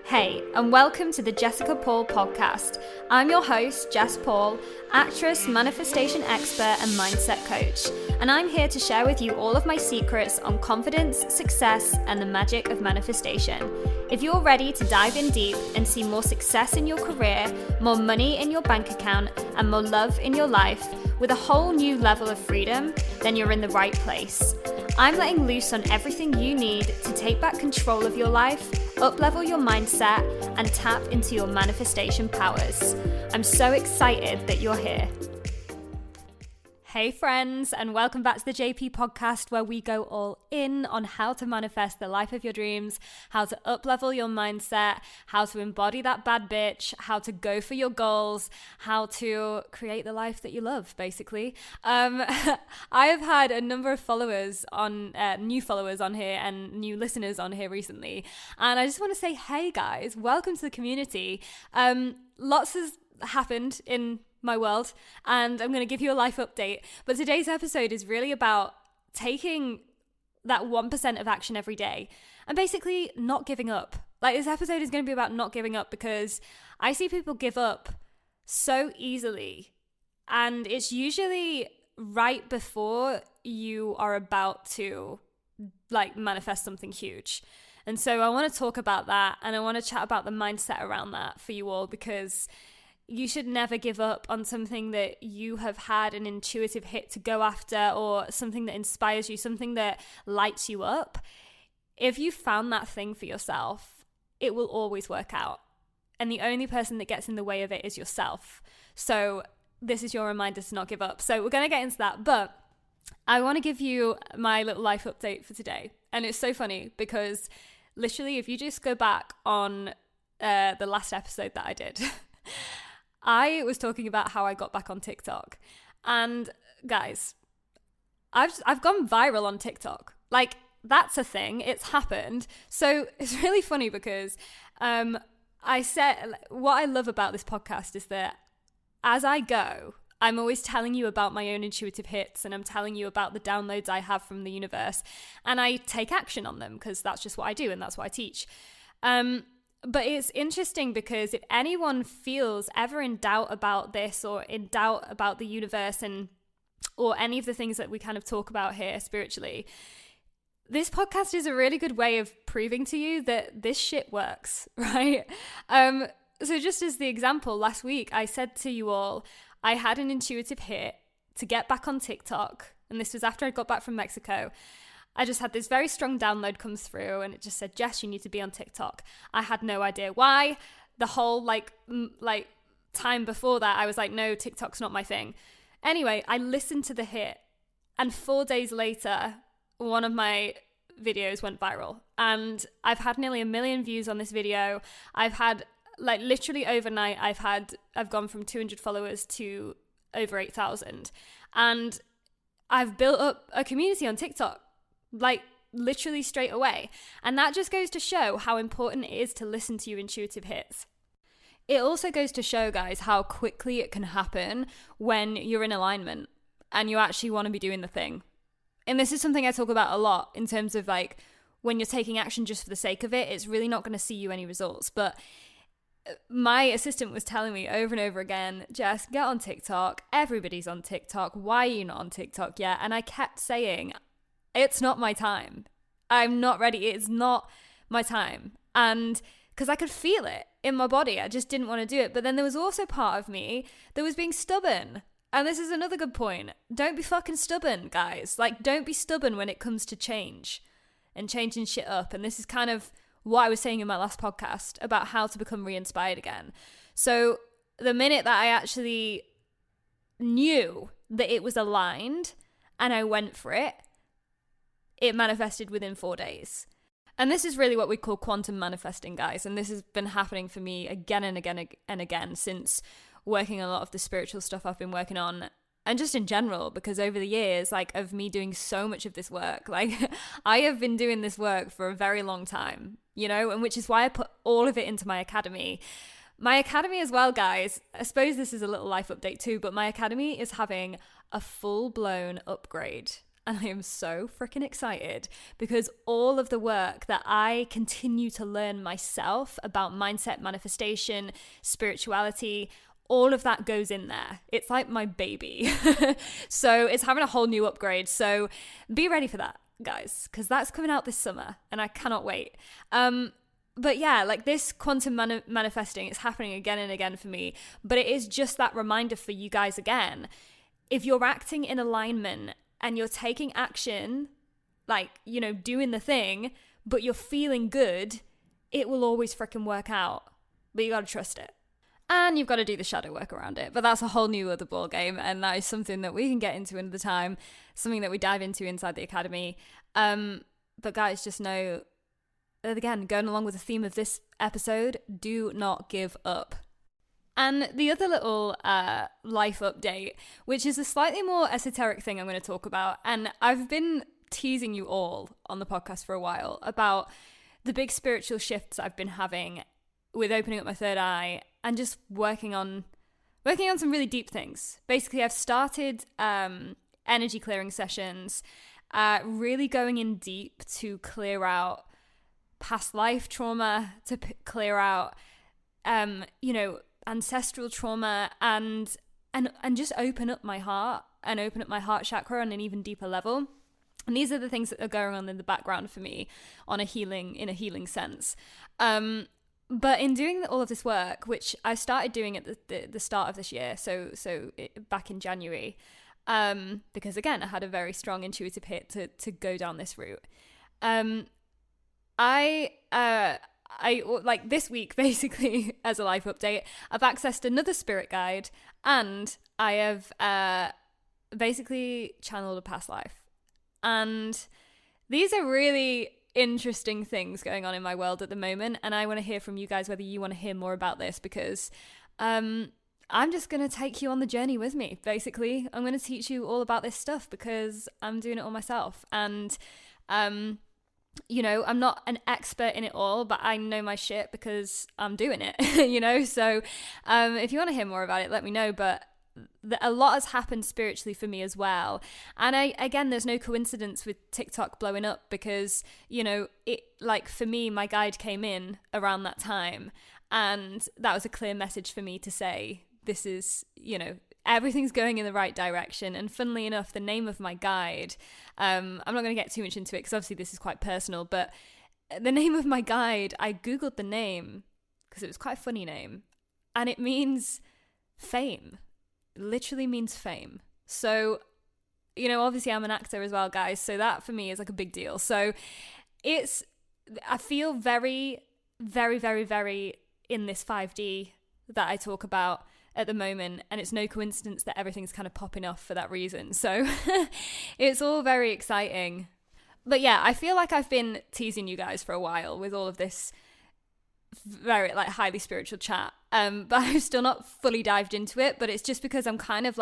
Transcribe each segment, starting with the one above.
Hey, and welcome to the Jessica Paul podcast. I'm your host, Jess Paul, actress, manifestation expert, and mindset coach. And I'm here to share with you all of my secrets on confidence, success, and the magic of manifestation. If you're ready to dive in deep and see more success in your career, more money in your bank account, and more love in your life, with a whole new level of freedom, then you're in the right place. I'm letting loose on everything you need to take back control of your life, up-level your mindset, and tap into your manifestation powers. I'm so excited that you're here. Hey friends, and welcome back to the JP podcast, where we go all in on how to manifest the life of your dreams, how to up-level your mindset, how to embody that bad bitch, how to go for your goals, how to create the life that you love, basically. I have had a number of followers on, new followers on here and new listeners on here recently, and I just want to say, hey guys, welcome to the community. Lots has happened in my world, and I'm going to give you a life update. But today's episode is really about taking that 1% of action every day and basically not giving up. Like, this episode is going to be about not giving up, because I see people give up so easily, and it's usually right before you are about to manifest something huge. And so I want to talk about that, and I want to chat about the mindset around that for you all, because you should never give up on something that you have had an intuitive hit to go after, or something that inspires you, something that lights you up. If you found that thing for yourself, it will always work out. And the only person that gets in the way of it is yourself. So this is your reminder to not give up. So we're going to get into that. But I want to give you my little life update for today. And it's so funny because literally, if you just go back on the last episode that I did, I was talking about how I got back on TikTok. And guys, I've gone viral on TikTok. Like, that's a thing. It's happened. So it's really funny because I said, what I love about this podcast is that as I go, I'm always telling you about my own intuitive hits, and I'm telling you about the downloads I have from the universe, and I take action on them because that's just what I do and that's what I teach. But it's interesting because if anyone feels ever in doubt about this, or in doubt about the universe or any of the things that we kind of talk about here spiritually, this podcast is a really good way of proving to you that this shit works, right? So just as the example, last week I said to you all, I had an intuitive hit to get back on TikTok, and this was after I got back from Mexico. I just had this very strong download come through, and it just said, Jess, you need to be on TikTok. I had no idea why. The whole time before that, I was like, no, TikTok's not my thing. Anyway, I listened to the hit, and 4 days later, one of my videos went viral, and I've had nearly 1 million views on this video. I've had, literally overnight, I've gone from 200 followers to over 8,000, and I've built up a community on TikTok, literally straight away. And that just goes to show how important it is to listen to your intuitive hits. It also goes to show, guys, how quickly it can happen when you're in alignment and you actually want to be doing the thing. And this is something I talk about a lot in terms of when you're taking action just for the sake of it, it's really not going to see you any results. But my assistant was telling me over and over again, Jess, get on TikTok. Everybody's on TikTok. Why are you not on TikTok yet? And I kept saying, it's not my time. I'm not ready. It's not my time. And because I could feel it in my body, I just didn't want to do it. But then there was also part of me that was being stubborn. And this is another good point. Don't be fucking stubborn, guys. Don't be stubborn when it comes to change and changing shit up. And this is kind of what I was saying in my last podcast about how to become re-inspired again. So the minute that I actually knew that it was aligned and I went for it, it manifested within 4 days. And this is really what we call quantum manifesting, guys. And this has been happening for me again and again and again since working a lot of the spiritual stuff I've been working on, and just in general, because over the years, of me doing so much of this work, I have been doing this work for a very long time, and which is why I put all of it into my academy. My academy as well, guys, I suppose this is a little life update too, but my academy is having a full-blown upgrade. and I am so freaking excited because all of the work that I continue to learn myself about mindset, manifestation, spirituality, all of that goes in there. It's like my baby. So it's having a whole new upgrade. So be ready for that, guys, because that's coming out this summer and I cannot wait. But yeah, like this quantum manifesting, it's happening again and again for me. But it is just that reminder for you guys again. If you're acting in alignment and you're taking action, like, you know, doing the thing, but you're feeling good, it will always freaking work out. But you got to trust it. And you've got to do the shadow work around it. But that's a whole new other ball game. And that is something that we can get into another time. Something that we dive into inside the academy. But guys, just know that, again, going along with the theme of this episode, do not give up. And the other little life update, which is a slightly more esoteric thing I'm going to talk about. And I've been teasing you all on the podcast for a while about the big spiritual shifts I've been having with opening up my third eye and just working on some really deep things. Basically, I've started energy clearing sessions, really going in deep to clear out past life trauma, to clear out, ancestral trauma, and just open up my heart and open up my heart chakra on an even deeper level. And these are the things that are going on in the background for me in a healing sense. But in doing all of this work, which I started doing at the start of this year, back in January, because again, I had a very strong intuitive hit to go down this route. I like this week, basically, as a life update, I've accessed another spirit guide, and I have basically channeled a past life. And these are really interesting things going on in my world at the moment, and I want to hear from you guys whether you want to hear more about this, because I'm just going to take you on the journey with me. Basically, I'm going to teach you all about this stuff because I'm doing it all myself. And I'm not an expert in it all, but I know my shit because I'm doing it, so if you want to hear more about it, let me know. But a lot has happened spiritually for me as well. And there's no coincidence with TikTok blowing up, because, for me, my guide came in around that time, and that was a clear message for me to say, this is, everything's going in the right direction. And funnily enough, the name of my guide, I'm not going to get too much into it because obviously this is quite personal, but the name of my guide, I Googled the name because it was quite a funny name, and it means fame. Literally means fame. So, obviously I'm an actor as well, guys, so that for me is like a big deal. So I feel very, very, very, very in this 5D that I talk about at the moment, and it's no coincidence that everything's kind of popping off for that reason. So it's all very exciting. But yeah, I feel like I've been teasing you guys for a while with all of this very highly spiritual chat, but I've still not fully dived into it, but it's just because I'm kind of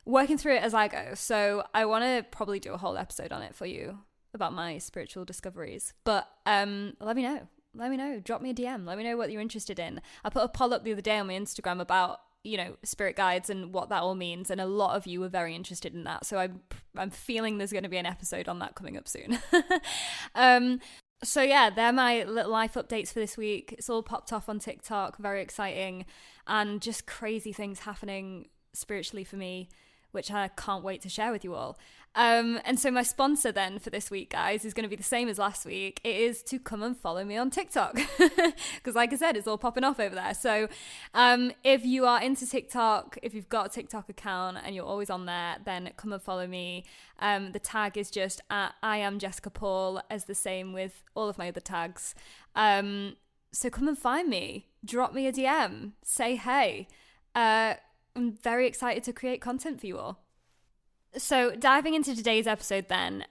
working through it as I go. So I want to probably do a whole episode on it for you about my spiritual discoveries. But let me know, drop me a DM, let me know what you're interested in. I put a poll up the other day on my Instagram about spirit guides and what that all means, and a lot of you were very interested in that, so I'm feeling there's going to be an episode on that coming up soon. So yeah, they're my little life updates for this week. It's all popped off on TikTok, very exciting, and just crazy things happening spiritually for me, which I can't wait to share with you all. And so my sponsor then for this week, guys, is going to be the same as last week. It is to come and follow me on TikTok, because like I said, it's all popping off over there. So if you are into TikTok, if you've got a TikTok account and you're always on there, then come and follow me. The tag is just at I am Jessica Paul, as the same with all of my other tags. So come and find me, drop me a DM, say hey. I'm very excited to create content for you all. So diving into today's episode then,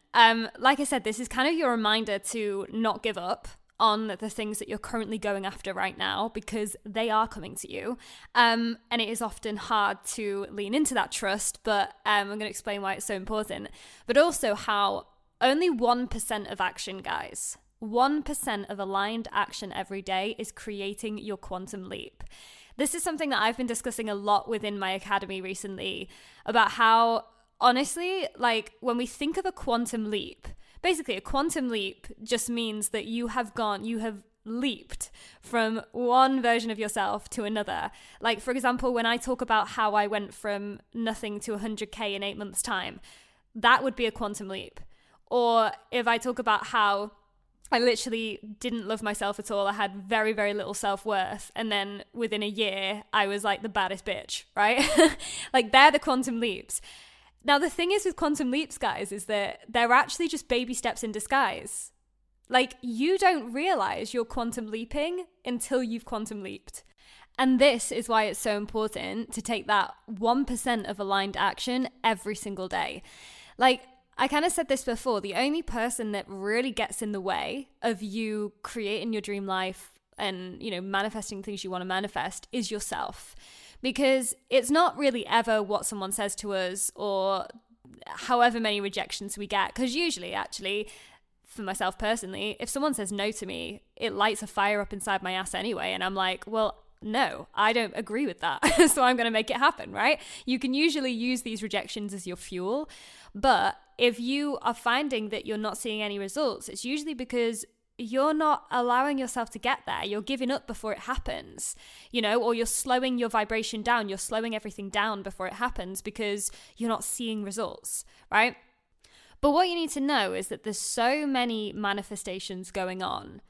like I said, this is kind of your reminder to not give up on the things that you're currently going after right now, because they are coming to you. And it is often hard to lean into that trust, but I'm going to explain why it's so important. But also how only 1% of action, guys, 1% of aligned action every day is creating your quantum leap. This is something that I've been discussing a lot within my academy recently, about how honestly, like when we think of a quantum leap, basically a quantum leap just means that you have leaped from one version of yourself to another. Like, for example, when I talk about how I went from nothing to 100K in 8 months' time, that would be a quantum leap. Or if I talk about how I literally didn't love myself at all, I had very, very little self-worth, and then within a year, I was like the baddest bitch, right? Like, they're the quantum leaps. Now, the thing is with quantum leaps, guys, is that they're actually just baby steps in disguise. Like, you don't realize you're quantum leaping until you've quantum leaped. And this is why it's so important to take that 1% of aligned action every single day. Like, I kind of said this before, the only person that really gets in the way of you creating your dream life and, you know, manifesting things you want to manifest is yourself. Because it's not really ever what someone says to us or however many rejections we get. Because usually, actually, for myself personally, if someone says no to me, it lights a fire up inside my ass anyway. And I'm like, well, no, I don't agree with that. So I'm going to make it happen, right? You can usually use these rejections as your fuel. But if you are finding that you're not seeing any results, it's usually because you're not allowing yourself to get there. You're giving up before it happens, you know, or you're slowing your vibration down. You're slowing everything down before it happens because you're not seeing results, right? But what you need to know is that there's so many manifestations going on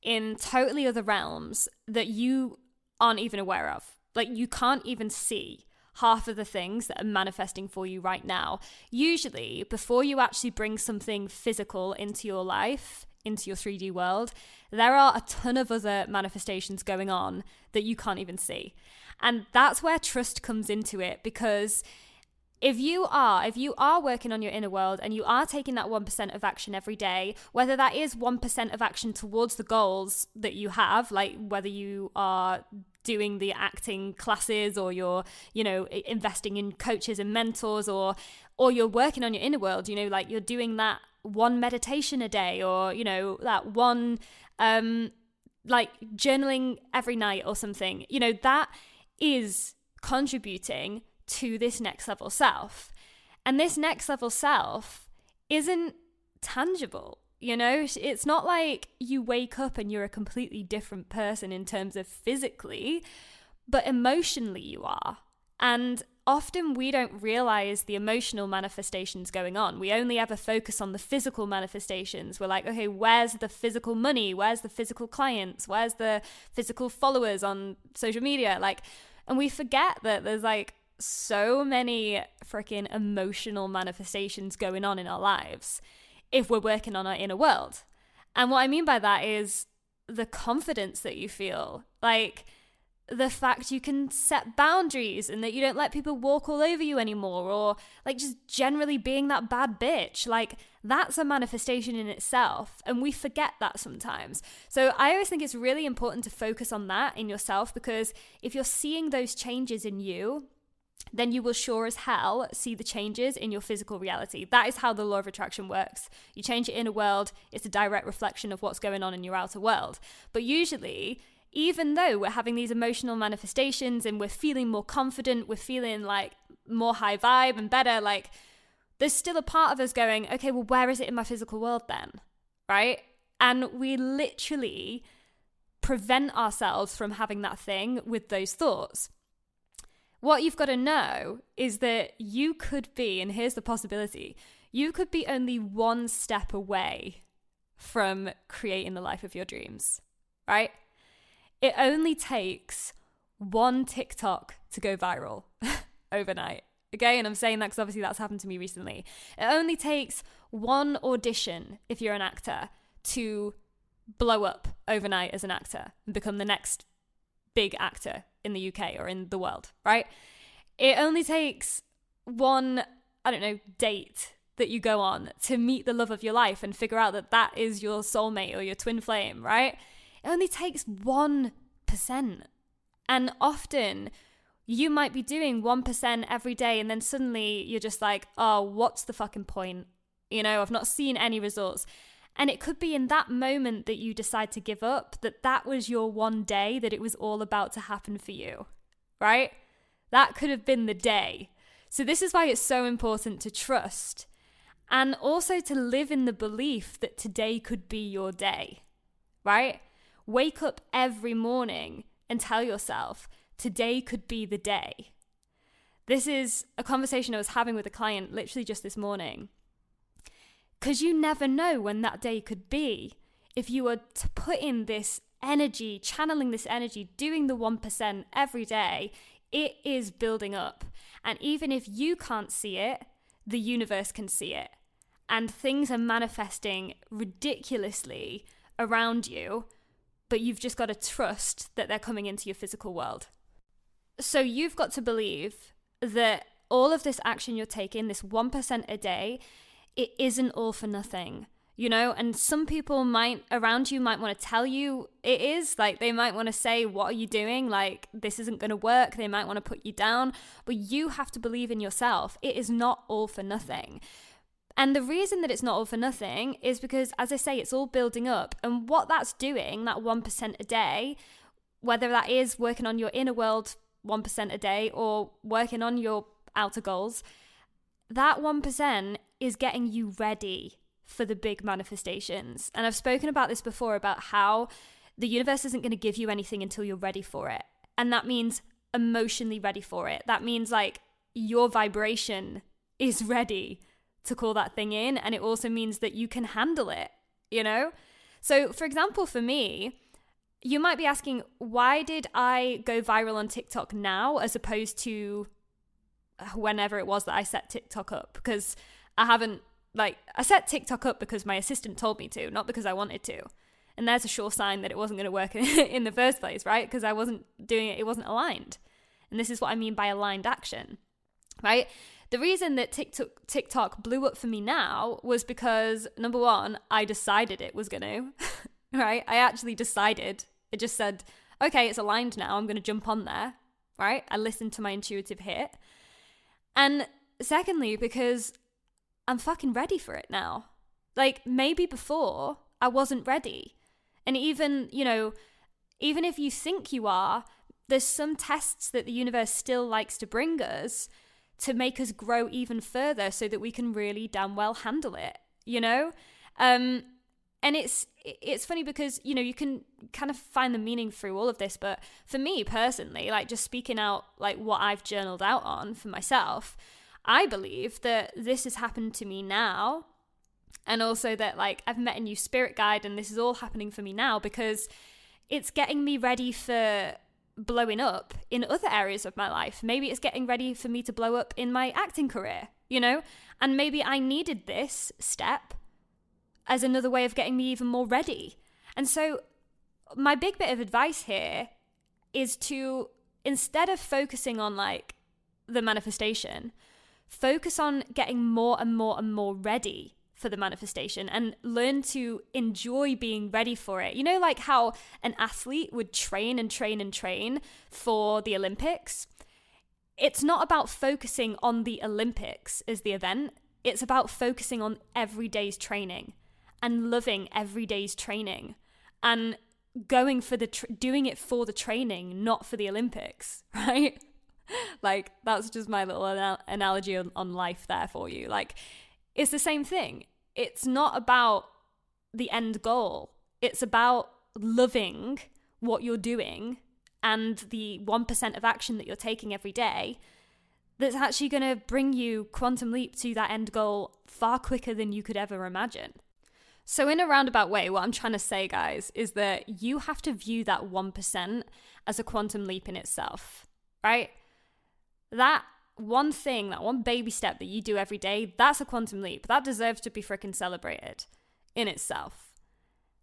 in totally other realms that you aren't even aware of. Like, you can't even see half of the things that are manifesting for you right now. Usually, before you actually bring something physical into your life, into your 3D world, there are a ton of other manifestations going on that you can't even see. And that's where trust comes into it, because if you are working on your inner world and you are taking that 1% of action every day, whether that is 1% of action towards the goals that you have, like whether you are doing the acting classes or you're, you know, investing in coaches and mentors, or you're working on your inner world, you know, like you're doing that one meditation a day, or, you know, that one, like journaling every night or something, you know, that is contributing to this next level self. And this next level self isn't tangible. You know, it's not like you wake up and you're a completely different person in terms of physically, but emotionally you are. And often we don't realize the emotional manifestations going on. We only ever focus on the physical manifestations. We're like, okay, where's the physical money? Where's the physical clients? Where's the physical followers on social media? Like, and we forget that there's like so many freaking emotional manifestations going on in our lives if we're working on our inner world. And what I mean by that is the confidence that you feel, like the fact you can set boundaries and that you don't let people walk all over you anymore, or like just generally being that bad bitch. Like, that's a manifestation in itself, and we forget that sometimes. So I always think it's really important to focus on that in yourself, because if you're seeing those changes in you, then you will sure as hell see the changes in your physical reality. That is how the law of attraction works. You change your inner world, it's a direct reflection of what's going on in your outer world. But usually, even though we're having these emotional manifestations and we're feeling more confident, we're feeling like more high vibe and better, like there's still a part of us going, okay, well, where is it in my physical world then? Right? And we literally prevent ourselves from having that thing with those thoughts. What you've got to know is that you could be, and here's the possibility, you could be only one step away from creating the life of your dreams, right? It only takes one TikTok to go viral overnight, okay? And I'm saying that because obviously that's happened to me recently. It only takes one audition, if you're an actor, to blow up overnight as an actor and become the next big actor in the UK or in the world, right? It only takes one, I don't know, date that you go on to meet the love of your life and figure out that that is your soulmate or your twin flame, right? It only takes 1%. And often you might be doing 1% every day, and then suddenly you're just like, oh, what's the fucking point? You know, I've not seen any results. And it could be in that moment that you decide to give up, that was your one day that it was all about to happen for you, right? That could have been the day. So this is why it's so important to trust and also to live in the belief that today could be your day, right? Wake up every morning and tell yourself, today could be the day. This is a conversation I was having with a client literally just this morning. Because you never know when that day could be. If you were to put in this energy, channeling this energy, doing the 1% every day, it is building up. And even if you can't see it, the universe can see it. And things are manifesting ridiculously around you, but you've just got to trust that they're coming into your physical world. So you've got to believe that all of this action you're taking, this 1% a day, it isn't all for nothing, you know? And some people around you might want to tell you it is. Like, they might want to say, what are you doing? Like, this isn't going to work. They might want to put you down. But you have to believe in yourself. It is not all for nothing. And the reason that it's not all for nothing is because, as I say, it's all building up. And what that's doing, that 1% a day, whether that is working on your inner world 1% a day or working on your outer goals, that 1% is getting you ready for the big manifestations. And I've spoken about this before, about how the universe isn't going to give you anything until you're ready for it. And that means emotionally ready for it. That means like your vibration is ready to call that thing in. And it also means that you can handle it, you know? So for example, for me, you might be asking, why did I go viral on TikTok now as opposed to whenever it was that I set TikTok up? Because I set TikTok up because my assistant told me to, not because I wanted to. And there's a sure sign that it wasn't going to work in the first place, right? Because I wasn't doing it, it wasn't aligned. And this is what I mean by aligned action, right? The reason that TikTok blew up for me now was because, number one, I decided it was going to, right? I actually decided. It just said, okay, it's aligned now. I'm going to jump on there, right? I listened to my intuitive hit. And secondly, because I'm fucking ready for it now. Like, maybe before I wasn't ready. And even if you think you are, there's some tests that the universe still likes to bring us to make us grow even further so that we can really damn well handle it, you know? And it's funny because, you know, you can kind of find the meaning through all of this. But for me personally, like, just speaking out like what I've journaled out on for myself, I believe that this has happened to me now. And also that, like, I've met a new spirit guide and this is all happening for me now because it's getting me ready for blowing up in other areas of my life. Maybe it's getting ready for me to blow up in my acting career, you know? And maybe I needed this step as another way of getting me even more ready. And so my big bit of advice here is to, instead of focusing on like the manifestation, focus on getting more and more and more ready for the manifestation and learn to enjoy being ready for it. You know, like how an athlete would train and train and train for the Olympics? It's not about focusing on the Olympics as the event. It's about focusing on every day's training and loving every day's training and going for doing it for the training, not for the Olympics, right? Like, that's just my little analogy on life there for you. Like, it's the same thing. It's not about the end goal. It's about loving what you're doing and the 1% of action that you're taking every day that's actually going to bring you quantum leap to that end goal far quicker than you could ever imagine. So in a roundabout way, what I'm trying to say, guys, is that you have to view that 1% as a quantum leap in itself, right? That one thing, that one baby step that you do every day, that's a quantum leap. That deserves to be freaking celebrated in itself.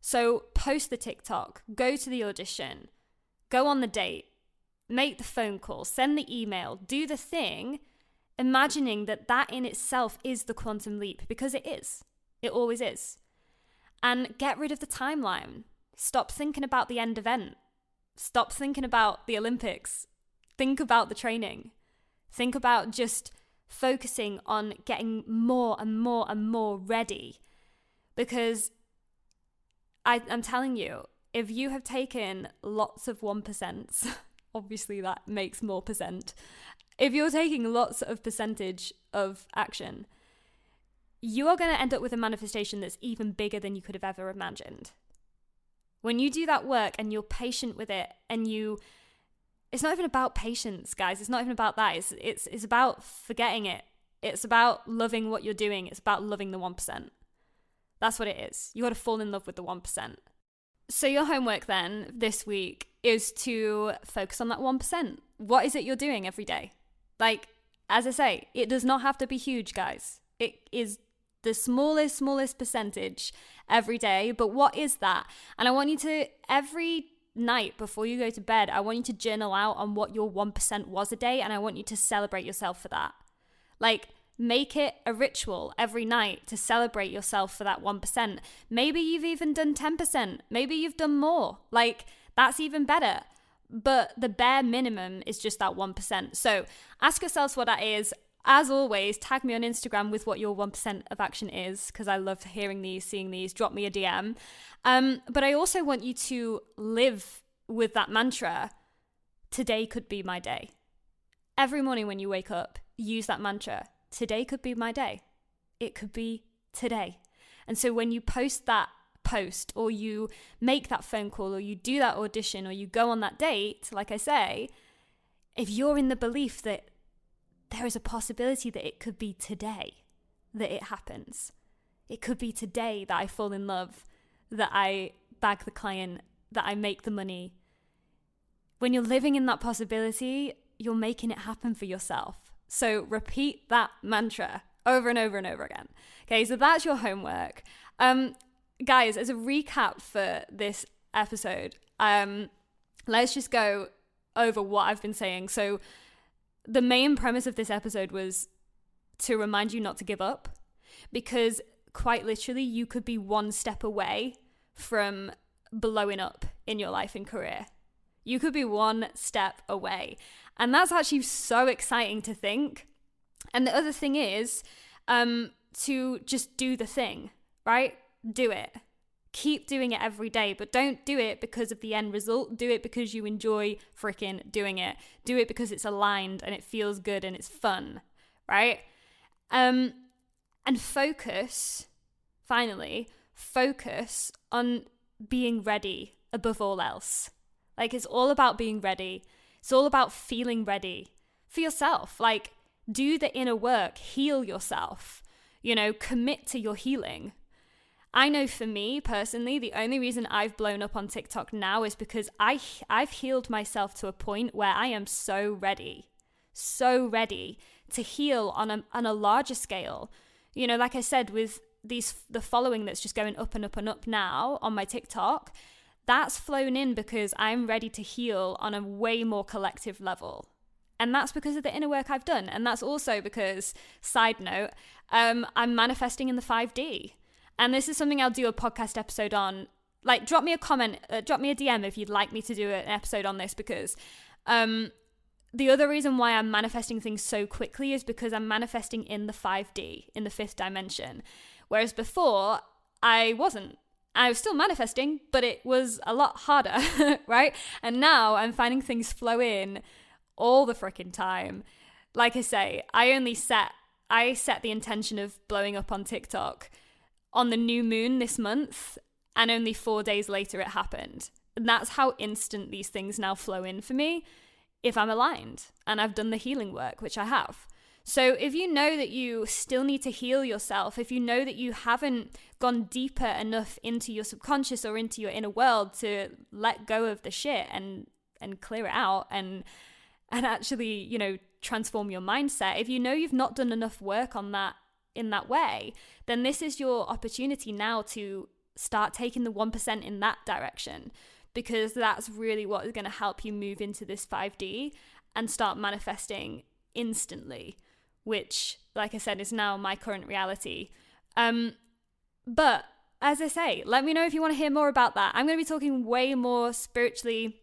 So post the TikTok, go to the audition, go on the date, make the phone call, send the email, do the thing, imagining that that in itself is the quantum leap, because it is. It always is. And get rid of the timeline. Stop thinking about the end event. Stop thinking about the Olympics. Think about the training. Think about just focusing on getting more and more and more ready. Because I'm telling you, if you have taken lots of 1%, obviously that makes more percent. If you're taking lots of percentage of action, you are going to end up with a manifestation that's even bigger than you could have ever imagined. When you do that work and you're patient with it, and it's not even about patience, guys. It's not even about that. It's about forgetting it. It's about loving what you're doing. It's about loving the 1%. That's what it is. You got to fall in love with the 1%. So your homework then this week is to focus on that 1%. What is it you're doing every day? Like, as I say, it does not have to be huge, guys. It is the smallest percentage every day. But what is that? And I want you to, every night before you go to bed, I want you to journal out on what your 1% was a day, and I want you to celebrate yourself for that. Like, make it a ritual every night to celebrate yourself for that 1%. Maybe you've even done 10%. Maybe you've done more. Like, that's even better. But the bare minimum is just that 1%. So ask yourselves what that is. As always, tag me on Instagram with what your 1% of action is, because I love hearing these, seeing these. Drop me a DM. But I also want you to live with that mantra, today could be my day. Every morning when you wake up, use that mantra. Today could be my day. It could be today. And so when you post that post, or you make that phone call, or you do that audition, or you go on that date, like I say, if you're in the belief that there is a possibility that it could be today that it happens. It could be today that I fall in love, that I bag the client, that I make the money. When you're living in that possibility, you're making it happen for yourself. So repeat that mantra over and over and over again. Okay, so that's your homework. Guys, as a recap for this episode, let's just go over what I've been saying. So the main premise of this episode was to remind you not to give up, because quite literally you could be one step away from blowing up in your life and career. You could be one step away. And that's actually so exciting to think. And the other thing is to just do the thing, right? Do it. Keep doing it every day, but don't do it because of the end result. Do it because you enjoy freaking doing it. Do it because it's aligned and it feels good and it's fun, right? And focus on being ready above all else. Like, it's all about being ready. It's all about feeling ready for yourself. Like, do the inner work, heal yourself, commit to your healing. I know for me personally, the only reason I've blown up on TikTok now is because I've healed myself to a point where I am so ready to heal on a larger scale. Like I said, with the following that's just going up and up and up now on my TikTok, that's flown in because I'm ready to heal on a way more collective level. And that's because of the inner work I've done. And that's also because, side note, I'm manifesting in the 5D. And this is something I'll do a podcast episode on. Like, drop me a comment, drop me a DM if you'd like me to do an episode on this, because the other reason why I'm manifesting things so quickly is because I'm manifesting in the 5D, in the 5th dimension. Whereas before, I wasn't. I was still manifesting, but it was a lot harder, right? And now I'm finding things flow in all the freaking time. Like I say, I set the intention of blowing up on TikTok on the new moon this month, and only 4 days later it happened. And that's how instant these things now flow in for me if I'm aligned and I've done the healing work, which I have. So if you know that you still need to heal yourself, if you know that you haven't gone deeper enough into your subconscious or into your inner world to let go of the shit and clear it out and actually, transform your mindset, if you know you've not done enough work on that in that way, then this is your opportunity now to start taking the 1% in that direction, because that's really what is going to help you move into this 5D and start manifesting instantly, which, like I said, is now my current reality. But as I say, let me know if you want to hear more about that. I'm going to be talking way more spiritually,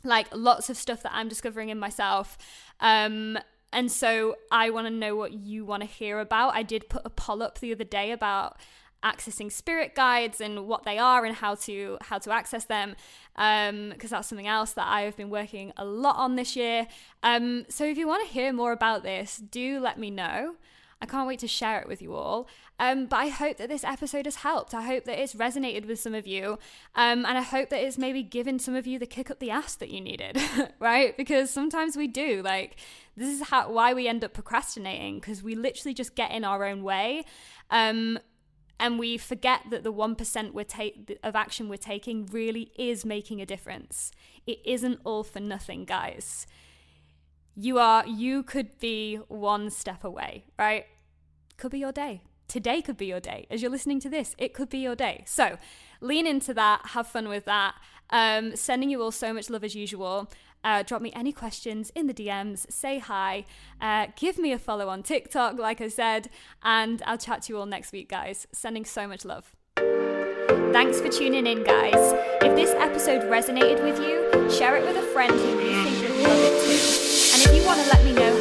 like lots of stuff that I'm discovering in myself. And so I want to know what you want to hear about. I did put a poll up the other day about accessing spirit guides and what they are and how to access them, because that's something else that I have been working a lot on this year. So if you want to hear more about this, do let me know. I can't wait to share it with you all. But I hope that this episode has helped. I hope that it's resonated with some of you. And I hope that it's maybe given some of you the kick up the ass that you needed, right? Because sometimes we do. Like, this is why we end up procrastinating, because we literally just get in our own way. And we forget that the 1% of action we're taking really is making a difference. It isn't all for nothing, guys. You could be one step away, right? Could be your day. Today could be your day. As you're listening to this, it could be your day. So lean into that, have fun with that. Sending you all so much love as usual. Drop me any questions in the DMs, say hi, give me a follow on TikTok, like I said, and I'll chat to you all next week, guys. Sending so much love. Thanks for tuning in, guys. If this episode resonated with you, share it with a friend who you think would love it too. And if you want to let me know